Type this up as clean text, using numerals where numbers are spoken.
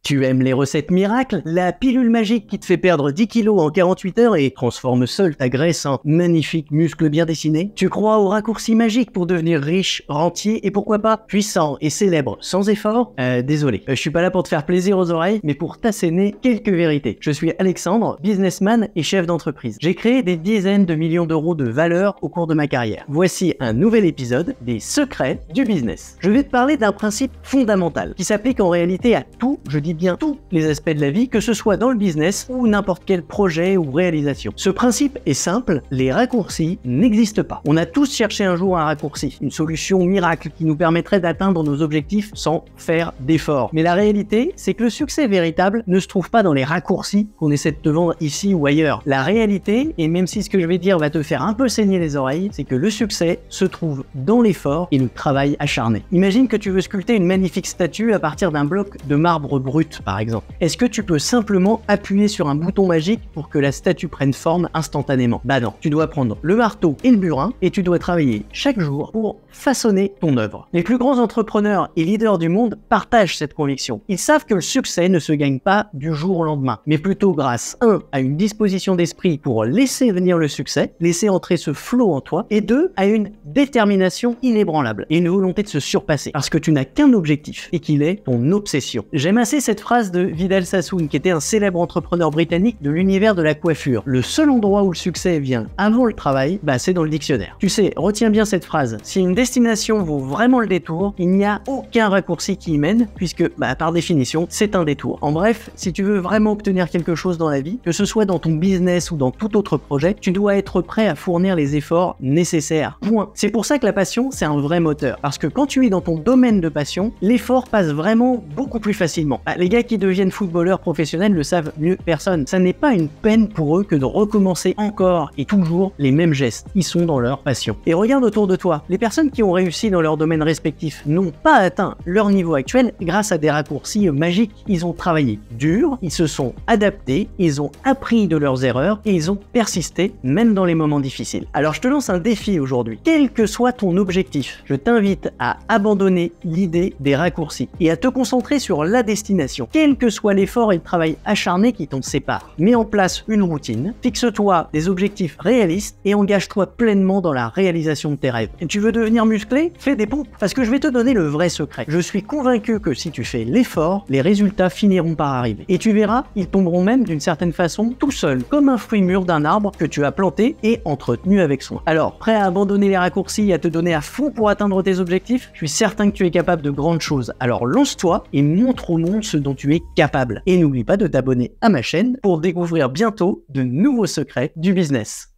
Tu aimes les recettes miracles? La pilule magique qui te fait perdre 10 kilos en 48 heures et transforme seule ta graisse en magnifiques muscles bien dessinés? Tu crois aux raccourcis magiques pour devenir riche, rentier et pourquoi pas puissant et célèbre sans effort? Désolé, je suis pas là pour te faire plaisir aux oreilles, mais pour t'asséner quelques vérités. Je suis Alexandre, businessman et chef d'entreprise. J'ai créé des dizaines de millions d'euros de valeur au cours de ma carrière. Voici un nouvel épisode des secrets du business. Je vais te parler d'un principe fondamental qui s'applique en réalité à tout, je dis bien tous les aspects de la vie, que ce soit dans le business ou n'importe quel projet ou réalisation. Ce principe est simple, les raccourcis n'existent pas. On a tous cherché un jour un raccourci, une solution miracle qui nous permettrait d'atteindre nos objectifs sans faire d'efforts. Mais la réalité, c'est que le succès véritable ne se trouve pas dans les raccourcis qu'on essaie de te vendre ici ou ailleurs. La réalité, et même si ce que je vais dire va te faire un peu saigner les oreilles, c'est que le succès se trouve dans l'effort et le travail acharné. Imagine que tu veux sculpter une magnifique statue à partir d'un bloc de marbre brut, par exemple. Est-ce que tu peux simplement appuyer sur un bouton magique pour que la statue prenne forme instantanément? Bah non, tu dois prendre le marteau et le burin et tu dois travailler chaque jour pour façonner ton œuvre. Les plus grands entrepreneurs et leaders du monde partagent cette conviction. Ils savent que le succès ne se gagne pas du jour au lendemain, mais plutôt grâce 1. À une disposition d'esprit pour laisser venir le succès, laisser entrer ce flot en toi, et 2. À une détermination inébranlable et une volonté de se surpasser, parce que tu n'as qu'un objectif et qu'il est ton obsession. J'aime assez cette phrase de Vidal Sassoon, qui était un célèbre entrepreneur britannique de l'univers de la coiffure. Le seul endroit où le succès vient avant le travail, c'est dans le dictionnaire. Tu sais, retiens bien cette phrase. Si une destination vaut vraiment le détour, il n'y a aucun raccourci qui y mène, puisque, par définition, c'est un détour. En bref, si tu veux vraiment obtenir quelque chose dans la vie, que ce soit dans ton business ou dans tout autre projet, tu dois être prêt à fournir les efforts nécessaires. Point. C'est pour ça que la passion, c'est un vrai moteur. Parce que quand tu es dans ton domaine de passion, l'effort passe vraiment beaucoup plus facilement. Les gars qui deviennent footballeurs professionnels le savent mieux que personne. Ça n'est pas une peine pour eux que de recommencer encore et toujours les mêmes gestes. Ils sont dans leur passion. Et regarde autour de toi, les personnes qui ont réussi dans leur domaine respectif n'ont pas atteint leur niveau actuel grâce à des raccourcis magiques. Ils ont travaillé dur, ils se sont adaptés, ils ont appris de leurs erreurs et ils ont persisté même dans les moments difficiles. Alors je te lance un défi aujourd'hui. Quel que soit ton objectif, je t'invite à abandonner l'idée des raccourcis et à te concentrer sur la destination. Quel que soit l'effort et le travail acharné qui t'en séparent. Mets en place une routine, fixe-toi des objectifs réalistes et engage-toi pleinement dans la réalisation de tes rêves. Et tu veux devenir musclé? Fais des pompes. Parce que je vais te donner le vrai secret. Je suis convaincu que si tu fais l'effort, les résultats finiront par arriver. Et tu verras, ils tomberont même d'une certaine façon tout seuls, comme un fruit mûr d'un arbre que tu as planté et entretenu avec soin. Alors, prêt à abandonner les raccourcis et à te donner à fond pour atteindre tes objectifs? Je suis certain que tu es capable de grandes choses. Alors lance-toi et montre au monde ce dont tu es capable. Et n'oublie pas de t'abonner à ma chaîne pour découvrir bientôt de nouveaux secrets du business.